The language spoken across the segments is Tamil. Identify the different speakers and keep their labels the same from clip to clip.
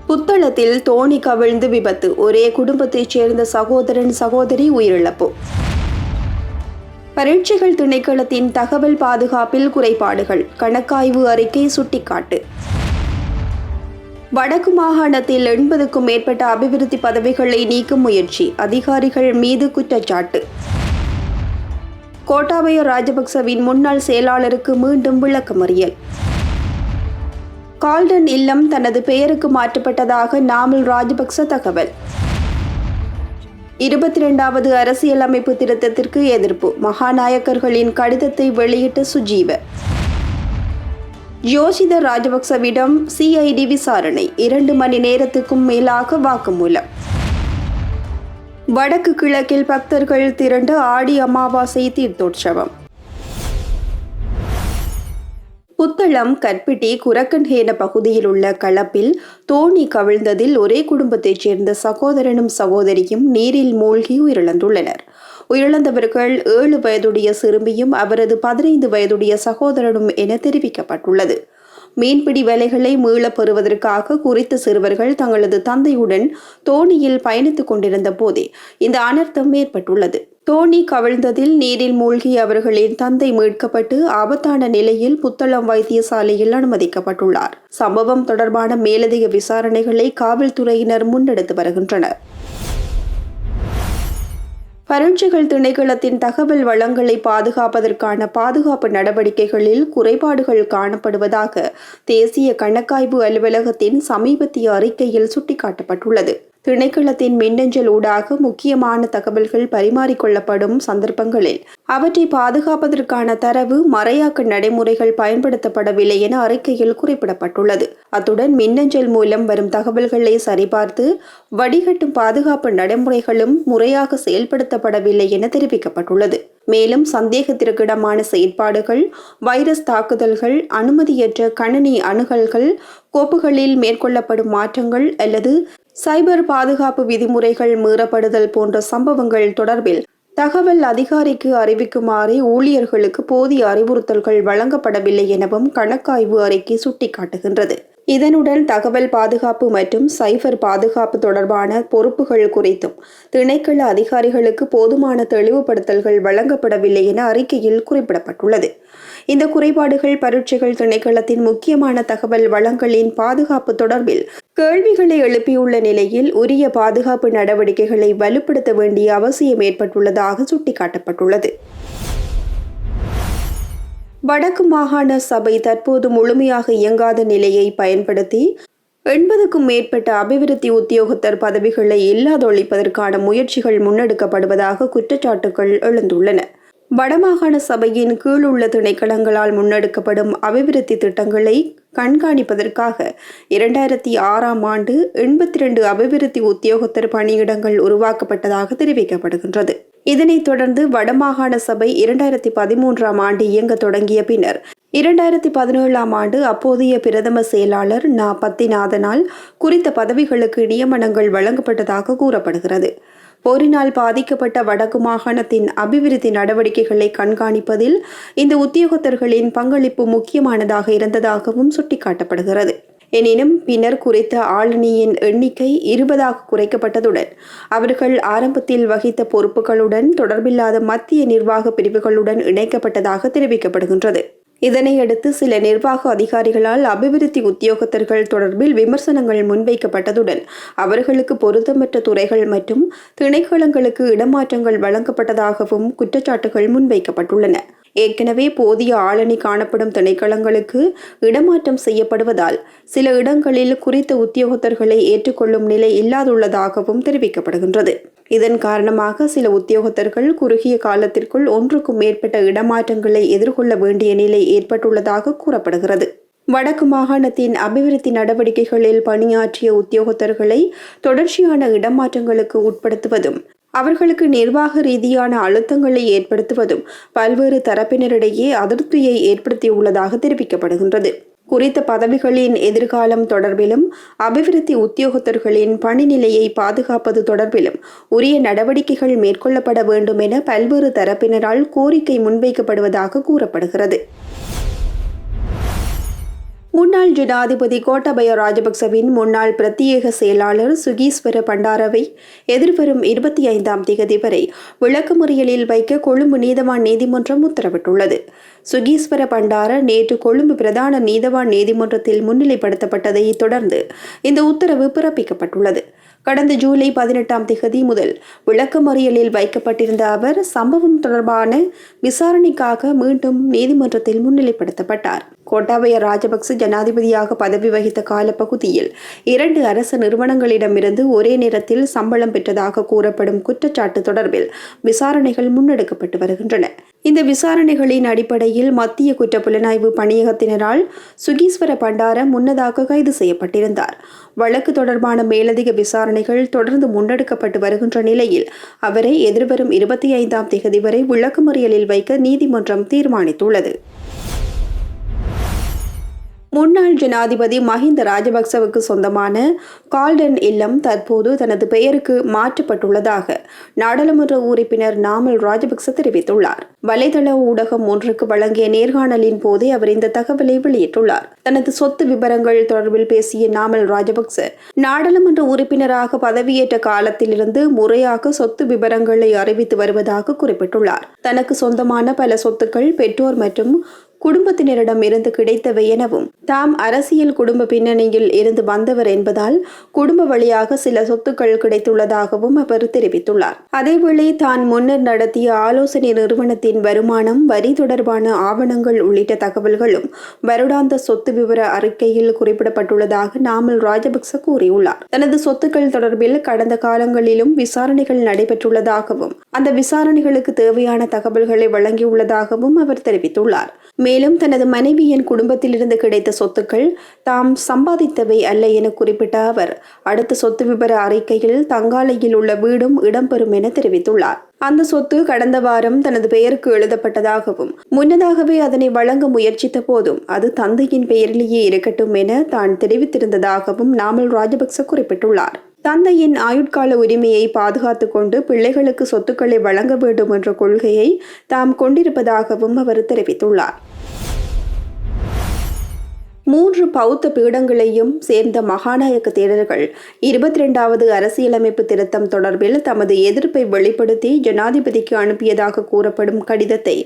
Speaker 1: புத்தளத்தில் தோணி கவிழ்ந்து விபத்து. ஒரே குடும்பத்தைச் சேர்ந்த சகோதரன் சகோதரி உயிரிழப்பு. பரீட்சைகள் திணைக்களத்தின் தகவல் பாதுகாப்பில் குறைபாடுகள். கணக்காய்வு அறிக்கை சுட்டிக்காட்டு. வடக்கு மாகாணத்தில் 80க்கும் மேற்பட்ட அபிவிருத்தி பதவிகளை நீக்கும் முயற்சி. அதிகாரிகள் மீது குற்றச்சாட்டு. கோட்டாபய ராஜபக்சவின் முன்னாள் செயலாளருக்கு மீண்டும் விளக்கமறியல். கால்டன் இல்லம் தனது பெயருக்கு மாற்றப்பட்டதாக நாமல் ராஜபக்ச தகவல். 22வது அரசியலமைப்பு திருத்தத்திற்கு எதிர்ப்பு. மகாநாயக்கர்களின் கடிதத்தை வெளியிட்ட சுஜீவ. யோஷித ராஜபக்சவிடம் சிஐடி விசாரணை. 2 மணி நேரத்துக்கும் மேலாக வாக்குமூலம். வடக்கு கிழக்கில் பக்தர்கள் திரண்ட ஆடி அமாவாசை தீர்த்தோற்சவம். புத்தளம் கற்பிட்டி குரக்கன்ஹேன பகுதியில் உள்ள களப்பில் தோணி கவிழ்ந்ததில் ஒரே குடும்பத்தைச் சேர்ந்த சகோதரனும் சகோதரியும் நீரில் மூழ்கி உயிரிழந்துள்ளனர். உயிரிழந்தவர்கள் 7 வயதுடைய சிறுமியும் அவரது 15 வயதுடைய சகோதரனும் என தெரிவிக்கப்பட்டுள்ளது. மீன்பிடி வேலைகளை மீளப் பெறுவதற்காக குறித்த சிறுவர்கள் தங்களது தந்தையுடன் தோணியில் பயணித்துக் கொண்டிருந்த போதே இந்த அனர்த்தம் ஏற்பட்டுள்ளது. தோணி கவிழ்ந்ததில் நீரில் மூழ்கி அவர்களின் தந்தை மீட்கப்பட்டு ஆபத்தான நிலையில் புத்தளம் வைத்தியசாலையில் அனுமதிக்கப்பட்டுள்ளார். சம்பவம் தொடர்பான மேலதிக விசாரணைகளை காவல்துறையினர் முன்னெடுத்து வருகின்றனர். பரீட்சைகள் திணைக்களத்தின் தகவல் வளங்களை பாதுகாப்பதற்கான பாதுகாப்பு நடவடிக்கைகளில் குறைபாடுகள் காணப்படுவதாக தேசிய கணக்காய்வு அலுவலகத்தின் சமீபத்திய அறிக்கையில் சுட்டிக்காட்டப்பட்டுள்ளது. திணைக்களத்தின் மின்னஞ்சல் ஊடாக முக்கியமான தகவல்கள் பரிமாறிக்கொள்ளப்படும் சந்தர்ப்பங்களில் அவற்றை பாதுகாப்பதற்கான தரவு மறையாக்க நடைமுறைகள் பயன்படுத்தப்படவில்லை என அறிக்கையில் குறிப்பிடப்பட்டுள்ளது. அத்துடன் மின்னஞ்சல் மூலம் வரும் தகவல்களை சரிபார்த்து வடிகட்டும் பாதுகாப்பு நடைமுறைகளும் முறையாக செயல்படுத்தப்படவில்லை என தெரிவிக்கப்பட்டுள்ளது. மேலும் சந்தேகத்திற்கிடமான செயற்பாடுகள், வைரஸ் தாக்குதல்கள், அனுமதியற்ற கணினி அணுகல்கள், கோப்புகளில் மேற்கொள்ளப்படும் மாற்றங்கள் அல்லது சைபர் பாதுகாப்பு விதிமுறைகள் மீறப்படுதல் போன்ற சம்பவங்கள் தொடர்பில் தகவல் அதிகாரிக்கு அறிவிக்குமாறு ஊழியர்களுக்கு போதிய அறிவுறுத்தல்கள் வழங்கப்படவில்லை எனவும் கணக்காய்வு அறிக்கை சுட்டிக்காட்டுகின்றது. இதனுடன் தகவல் பாதுகாப்பு மற்றும் சைபர் பாதுகாப்பு தொடர்பான பொறுப்புகள் குறித்தும் திணைக்கள அதிகாரிகளுக்கு போதுமான தெளிவுபடுத்தல்கள் வழங்கப்படவில்லை என அறிக்கையில் குறிப்பிடப்பட்டுள்ளது. இந்த குறைபாடுகள் பரீட்சைகள் திணைக்களத்தின் முக்கியமான தகவல் வளங்களின் பாதுகாப்பு தொடர்பில் கேள்விகளை எழுப்பியுள்ள நிலையில் உரிய பாதுகாப்பு நடவடிக்கைகளை வலுப்படுத்த வேண்டிய அவசியம் ஏற்பட்டுள்ளதாக சுட்டிக்காட்டப்பட்டுள்ளது. வடக்கு மாகாண சபை தற்போது முழுமையாக இயங்காத நிலையை பயன்படுத்தி 80க்கும் மேற்பட்ட அபிவிருத்தி உத்தியோகத்தர் பதவிகளை இல்லாதொழிப்பதற்கான முயற்சிகள் முன்னெடுக்கப்படுவதாக குற்றச்சாட்டுகள் எழுந்துள்ளன. வடமாகாண சபையின் கீழ் உள்ள திணைக்களங்களால் முன்னெடுக்கப்படும் அபிவிருத்தி திட்டங்களை கண்காணிப்பதற்காக 2006ஆம் ஆண்டு 82 அபிவிருத்தி உத்தியோகத்தர் பணியிடங்கள் உருவாக்கப்பட்டதாக தெரிவிக்கப்படுகின்றது. இதனைத் தொடர்ந்து வடமாகாண சபை 2013ஆம் ஆண்டு இயங்க தொடங்கிய பின்னர் 2017ஆம் ஆண்டு அப்போதைய பிரதம செயலாளர் பத்திநாதனால் குறித்த பதவிகளுக்கு நியமனங்கள் வழங்கப்பட்டதாக கூறப்படுகிறது. போரினால் பாதிக்கப்பட்ட வடக்கு மாகாணத்தின் அபிவிருத்தி நடவடிக்கைகளை கண்காணிப்பதில் இந்த உத்தியோகத்தர்களின் பங்களிப்பு முக்கியமானதாக இருந்ததாகவும் சுட்டிக்காட்டப்படுகிறது. எனினும் பின்னர் குறித்த ஆளணியின் எண்ணிக்கை 20ஆக குறைக்கப்பட்டதுடன் அவர்கள் ஆரம்பத்தில் வகித்த பொறுப்புகளுடன் தொடர்பில்லாத மத்திய நிர்வாக பிரிவுகளுடன் இணைக்கப்பட்டதாக தெரிவிக்கப்படுகின்றது. இதனையடுத்து சில நிர்வாக அதிகாரிகளால் அபிவிருத்தி உத்தியோகத்தர்கள் தொடர்பில் விமர்சனங்கள் முன்வைக்கப்பட்டதுடன் அவர்களுக்கு பொருத்தமற்ற துறைகள் மற்றும் திணைக்களங்களுக்கு இடமாற்றங்கள் வழங்கப்பட்டதாகவும் குற்றச்சாட்டுகள் முன்வைக்கப்பட்டுள்ளன. ஏற்கனவே போதிய ஆளணி காணப்படும் திணைக்களங்களுக்கு இடமாற்றம் செய்யப்படுவதால் சில இடங்களில் குறித்த உத்தியோகத்தர்களை ஏற்றுக்கொள்ளும் நிலை இல்லாதுள்ளதாகவும் தெரிவிக்கப்படுகின்றது. இதன் காரணமாக சில உத்தியோகத்தர்கள் குறுகிய காலத்திற்குள் 1க்கும் மேற்பட்ட இடமாற்றங்களை எதிர்கொள்ள வேண்டிய நிலை ஏற்பட்டுள்ளதாக கூறப்படுகிறது. வடக்கு மாகாணத்தின் அபிவிருத்தி நடவடிக்கைகளில் பணியாற்றிய உத்தியோகத்தர்களை தொடர்ச்சியான இடமாற்றங்களுக்கு உட்படுத்துவதும் அவர்களுக்கு நிர்வாக ரீதியான அழுத்தங்களை ஏற்படுத்துவதும் பல்வேறு தரப்பினரிடையே அதிருப்தியை ஏற்படுத்தியுள்ளதாக தெரிவிக்கப்படுகின்றது. குறித்த பதவிகளின் எதிர்காலம் தொடர்பிலும் அபிவிருத்தி உத்தியோகத்தர்களின் பணிநிலையை பாதுகாப்பது தொடர்பிலும் உரிய நடவடிக்கைகள் மேற்கொள்ளப்பட வேண்டும் என பல்வேறு தரப்பினரால் கோரிக்கை முன்வைக்கப்படுவதாக கூறப்படுகிறது. முன்னாள் ஜனாதிபதி கோட்டாபய ராஜபக்சவின் முன்னாள் பிரத்யேக செயலாளர் சுகீஸ்வர பண்டாரவை எதிர்வரும் 25ஆம் தேதி வரை விளக்கமறியலில் வைக்க கொழும்பு நீதவான் நீதிமன்றம் உத்தரவிட்டுள்ளது. சுகீஸ்வர பண்டார நேற்று கொழும்பு பிரதான நீதவான் நீதிமன்றத்தில் முன்னிலைப்படுத்தப்பட்டதை தொடர்ந்து இந்த உத்தரவு பிறப்பிக்கப்பட்டுள்ளது. கடந்த ஜூலை 18ஆம் தேதி முதல் விளக்கமறியலில் வைக்கப்பட்டிருந்த அவர் சம்பவம் தொடர்பான விசாரணைக்காக மீண்டும் நீதிமன்றத்தில் முன்னிலைப்படுத்தப்பட்டார். கோட்டாபய ராஜபக்ச ஜனாதிபதியாக பதவி வகித்த காலப்பகுதியில் 2 அரசு நிறுவனங்களிடமிருந்து ஒரே நேரத்தில் சம்பளம் பெற்றதாக கூறப்படும் குற்றச்சாட்டு தொடர்பில் விசாரணைகள் முன்னெடுக்கப்பட்டு வருகின்றன. இந்த விசாரணைகளின் அடிப்படையில் மத்திய குற்றப்புலனாய்வு பணியகத்தினரால் சுகீஸ்வர பண்டார முன்னதாக கைது செய்யப்பட்டிருந்தார். வழக்கு தொடர்பான மேலதிக விசாரணைகள் தொடர்ந்து முன்னெடுக்கப்பட்டு வருகின்ற நிலையில் அவரை எதிர்வரும் 25ஆம் தேதி வரை விளக்கமறியலில் வைக்க நீதிமன்றம் தீர்மானித்துள்ளது. முன்னாள் ஜனாதிபதி மஹிந்த ராஜபக்சவுக்கு சொந்தமான கால்டன் இல்லம் தற்போது தனது பெயருக்கு மாற்றப்பட்டுள்ளதாக நாடாளுமன்ற உறுப்பினர் நாமல் ராஜபக்ச தெரிவித்துள்ளார். வலைதள ஊடகம் ஒன்றுக்கு வழங்கிய நேர்காணலின் போதே அவர் இந்த தகவலை வெளியிட்டுள்ளார். தனது சொத்து விபரங்கள் தொடர்பில் பேசிய நாமல் ராஜபக்ச நாடாளுமன்ற உறுப்பினராக பதவியேற்ற காலத்திலிருந்து முறையாக சொத்து விபரங்களை அறிவித்து வருவதாக குறிப்பிட்டுள்ளார். தனக்கு சொந்தமான பல சொத்துக்கள் பெற்றோர் மற்றும் குடும்பத்தினரிடம் இருந்து கிடைத்தவை எனவும் தாம் அரசியல் குடும்ப பின்னணியில் இருந்து வந்தவர் என்பதால் குடும்ப வழியாக சில சொத்துக்கள் கிடைத்துள்ளதாகவும் அவர் தெரிவித்துள்ளார். அதேவேளை தான் முன்னர் நடத்திய ஆலோசனை நிறுவனத்தின் வருமானம், வரி தொடர்பான ஆவணங்கள் உள்ளிட்ட தகவல்களும் வருடாந்த சொத்து விவர அறிக்கையில் குறிப்பிடப்பட்டுள்ளதாக நாமல் ராஜபக்ச கூறியுள்ளார். தனது சொத்துக்கள் தொடர்பில் கடந்த காலங்களிலும் விசாரணைகள் நடைபெற்றுள்ளதாகவும் அந்த விசாரணைகளுக்கு தேவையான தகவல்களை வழங்கியுள்ளதாகவும் அவர் தெரிவித்துள்ளார். மேலும் தனது மனைவியின் குடும்பத்திலிருந்து கிடைத்த சொத்துக்கள் தாம் சம்பாதித்தவை அல்ல என குறிப்பிட்ட அவர் அடுத்த சொத்து விபர அறிக்கையில் தங்காலையில் உள்ள வீடும் இடம்பெறும் என தெரிவித்துள்ளார். அந்த சொத்து கடந்த வாரம் தனது பெயருக்கு எழுதப்பட்டதாகவும் முன்னதாகவே அதனை வழங்க முயற்சித்த போதும் அது தந்தையின் பெயரிலேயே இருக்கட்டும் என தான் தெரிவித்திருந்ததாகவும் நாமல் ராஜபக்ச குறிப்பிட்டுள்ளார். தந்தையின் ஆயுட்கால உரிமையை பாதுகாத்துக் கொண்டு பிள்ளைகளுக்கு சொத்துக்களை வழங்க வேண்டும் என்ற கொள்கையை தாம் கொண்டிருப்பதாகவும் அவர் தெரிவித்துள்ளார். 3 பௌத்த பீடங்களையும் சேர்ந்த மகாநாயக்க தேரர்கள் 22வது அரசியலமைப்பு திருத்தம் தொடர்பில் தமது எதிர்ப்பை வெளிப்படுத்தி ஜனாதிபதிக்கு அனுப்பியதாக கூறப்படும் கடிதத்தை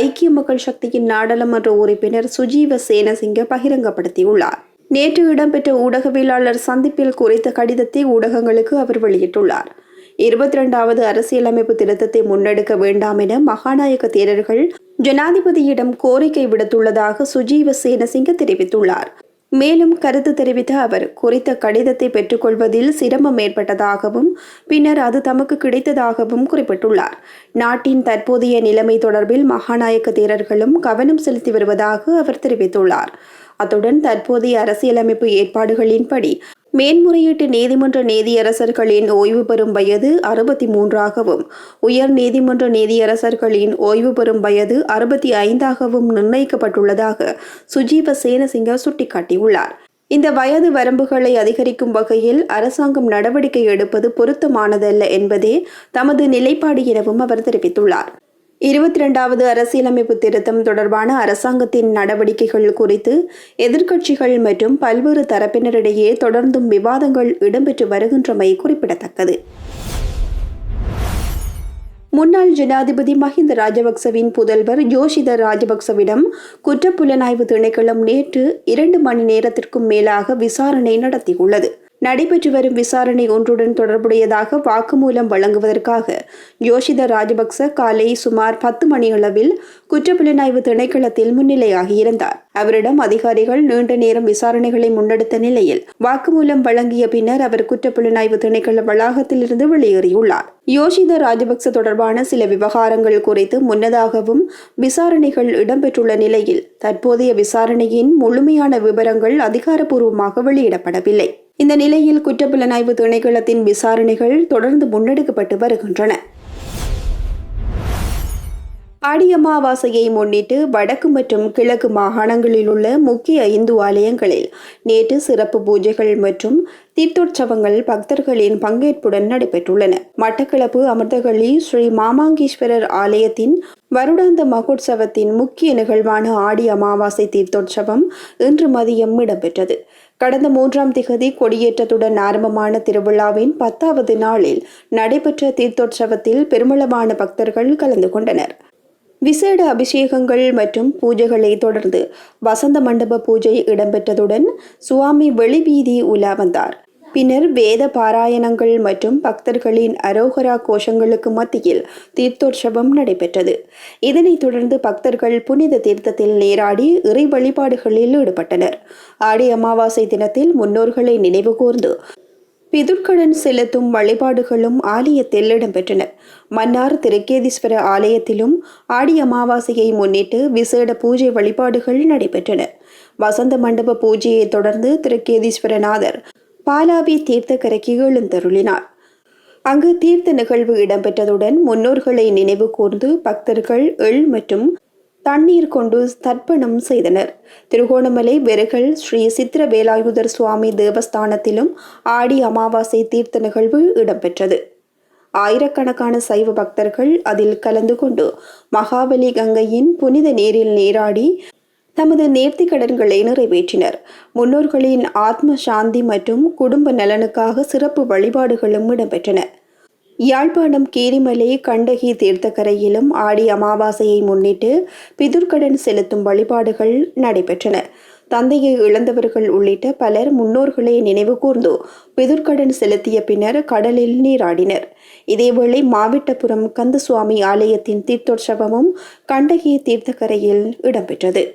Speaker 1: ஐக்கிய மக்கள் சக்தியின் நாடாளுமன்ற உறுப்பினர் சுஜீவ சேனசிங்க பகிரங்கப்படுத்தியுள்ளார். நேற்று இடம்பெற்ற ஊடகவியலாளர் சந்திப்பில் குறித்த கடிதத்தை ஊடகங்களுக்கு அவர் வெளியிட்டுள்ளார். 22வது அரசியலமைப்பு திருத்தத்தை முன்னெடுக்க வேண்டாம் என மகாநாயக்க தேரர்கள் ஜனாதிபதியிடம் கோரிக்கை விடுத்துள்ளதாக சுஜீவ சேனசிங்க தெரிவித்துள்ளார். மேலும் கருத்து தெரிவித்த அவர் குறித்த கடிதத்தை பெற்றுக்கொள்வதில் சிரமம் ஏற்பட்டதாகவும் பின்னர் அது தமக்கு கிடைத்ததாகவும் குறிப்பிட்டுள்ளார். நாட்டின் தற்போதைய நிலைமை தொடர்பில் மகாநாயக்க தேரர்களும் கவனம் செலுத்தி வருவதாக அவர் தெரிவித்துள்ளார். அத்துடன் தற்போதைய அரசியலமைப்பு ஏற்பாடுகளின்படி மேன்முறையீட்டு நீதிமன்ற நீதியரசர்களின் ஓய்வு பெறும் வயது 63ஆகவும் உயர் நீதிமன்ற நீதியரசர்களின் ஓய்வு பெறும் வயது 65ஆகவும் நிர்ணயிக்கப்பட்டுள்ளதாக சுஜீவ சேனசிங்க சுட்டிக்காட்டியுள்ளார். இந்த வயது வரம்புகளை அதிகரிக்கும் வகையில் அரசாங்கம் நடவடிக்கை எடுப்பது பொருத்தமானதல்ல என்பதே தமது நிலைப்பாடு எனவும் அவர் தெரிவித்துள்ளார். 22வது அரசியலமைப்பு திருத்தம் தொடர்பான அரசாங்கத்தின் நடவடிக்கைகள் குறித்து எதிர்க்கட்சிகள் மற்றும் பல்வேறு தரப்பினரிடையே தொடர்ந்தும் விவாதங்கள் இடம்பெற்று வருகின்றமை குறிப்பிடத்தக்கது. முன்னாள் ஜனாதிபதி மஹிந்த ராஜபக்சவின் புதல்வர் யோஷித ராஜபக்சவிடம் குற்றப்புலனாய்வு திணைக்களம் நேற்று 2 மணி நேரத்திற்கும் மேலாக விசாரணை நடத்தியுள்ளது. நடைபெற்று வரும் விசாரணை ஒன்றுடன் தொடர்புடையதாக வாக்குமூலம் வழங்குவதற்காக யோஷித ராஜபக்ச காலை சுமார் 10 மணியளவில் குற்றப்புலனாய்வு திணைக்களத்தில் முன்னிலையாகியிருந்தார். அவரிடம் அதிகாரிகள் நீண்ட நேரம் விசாரணைகளை முன்னெடுத்த நிலையில் வாக்குமூலம் வழங்கிய பின்னர் அவர் குற்றப்புலனாய்வு திணைக்கள வளாகத்திலிருந்து வெளியேறியுள்ளார். யோஷித ராஜபக்ச தொடர்பான சில விவகாரங்கள் குறித்து முன்னதாகவும் விசாரணைகள் இடம்பெற்றுள்ள நிலையில் தற்போதைய விசாரணையின் முழுமையான விவரங்கள் அதிகாரப்பூர்வமாக வெளியிடப்படவில்லை. இந்த நிலையில் குற்றப்புலனாய்வு திணைக்களத்தின் விசாரணைகள் தொடர்ந்து முன்னெடுக்கப்பட்டு வருகின்றன. ஆடி அமாவாசையை முன்னிட்டு வடக்கு மற்றும் கிழக்கு மாகாணங்களில் உள்ள முக்கிய இந்து ஆலயங்களில் நேற்று சிறப்பு பூஜைகள் மற்றும் தீர்த்தோற்சவங்கள் பக்தர்களின் பங்கேற்புடன் நடைபெற்றுள்ளன. மட்டக்களப்பு அமிர்தகளி ஸ்ரீ மாமாங்கீஸ்வரர் ஆலயத்தின் வருடாந்த மகோற்சவத்தின் முக்கிய நிகழ்வான ஆடி அமாவாசை தீர்த்தோற்சவம் இன்று மதியம் இடம்பெற்றது. கடந்த 3ஆம் திகதி கொடியேற்றத்துடன் ஆரம்பமான திருவிழாவின் 10வது நாளில் நடைபெற்ற தீர்த்தோற்சவத்தில் பெருமளவான பக்தர்கள் கலந்து கொண்டனர். விசேட அபிஷேகங்கள் மற்றும் பூஜைகளை தொடர்ந்து வசந்த மண்டப பூஜை இடம்பெற்றதுடன் சுவாமி வெளிவீதி உலா வந்தார். பின்னர் வேத பாராயணங்கள் மற்றும் பக்தர்களின் அரோகரா கோஷங்களுக்கு மத்தியில் தீர்த்தோற்சவம் நடைபெற்றது. இதனைத் தொடர்ந்து பக்தர்கள் புனித தீர்த்தத்தில் நீராடி இறை வழிபாடுகளில் ஈடுபட்டனர். ஆடி அமாவாசை தினத்தில் முன்னோர்களை நினைவு கூர்ந்து பிதுர்க்கடன் செலுத்தும் வழிபாடுகளும் ஆலயத்தில் இடம்பெற்றன. மன்னார் திருக்கேதீஸ்வர ஆலயத்திலும் ஆடி அமாவாசையை முன்னிட்டு விசேட பூஜை வழிபாடுகள் நடைபெற்றன. வசந்த மண்டப பூஜையை தொடர்ந்து திருக்கேதீஸ்வரநாதர் பாலாவி தீர்த்தக்கரைக்கு எழுந்தருளினார். அங்கு தீர்த்த நிகழ்வு இடம்பெற்றதுடன் முன்னோர்களை நினைவு கூர்ந்து பக்தர்கள் எள் மற்றும் தண்ணீர் கொண்டு தர்ப்பணம் செய்தனர். திருகோணமலை வெறுகல் ஸ்ரீ சித்திர வேலாயுதர் சுவாமி தேவஸ்தானத்திலும் ஆடி அமாவாசை தீர்த்த நிகழ்வு இடம்பெற்றது. ஆயிரக்கணக்கான சைவ பக்தர்கள் அதில் கலந்து கொண்டு மகாபலி கங்கையின் புனித நீரில் நீராடி தமது நேர்த்தி கடன்களை நிறைவேற்றினர். முன்னோர்களின் ஆத்ம சாந்தி மற்றும் குடும்ப நலனுக்காக சிறப்பு வழிபாடுகளும் இடம்பெற்றன. யாழ்ப்பாணம் கீரிமலை கண்டகி தீர்த்தக்கரையிலும் ஆடி அமாவாசையை முன்னிட்டு பிதுர்க்கடன் செலுத்தும் வழிபாடுகள் நடைபெற்றன. தந்தையை இழந்தவர்கள் உள்ளிட்ட பலர் முன்னோர்களை நினைவு கூர்ந்து பிதுர்க்கடன் செலுத்திய பின்னர் கடலில் நீராடினர். இதேவேளை மாவிட்டபுரம் கந்தசுவாமி ஆலயத்தின் தீர்த்தோற்சவமும் கண்டகி தீர்த்தக்கரையில் இடம்பெற்றது.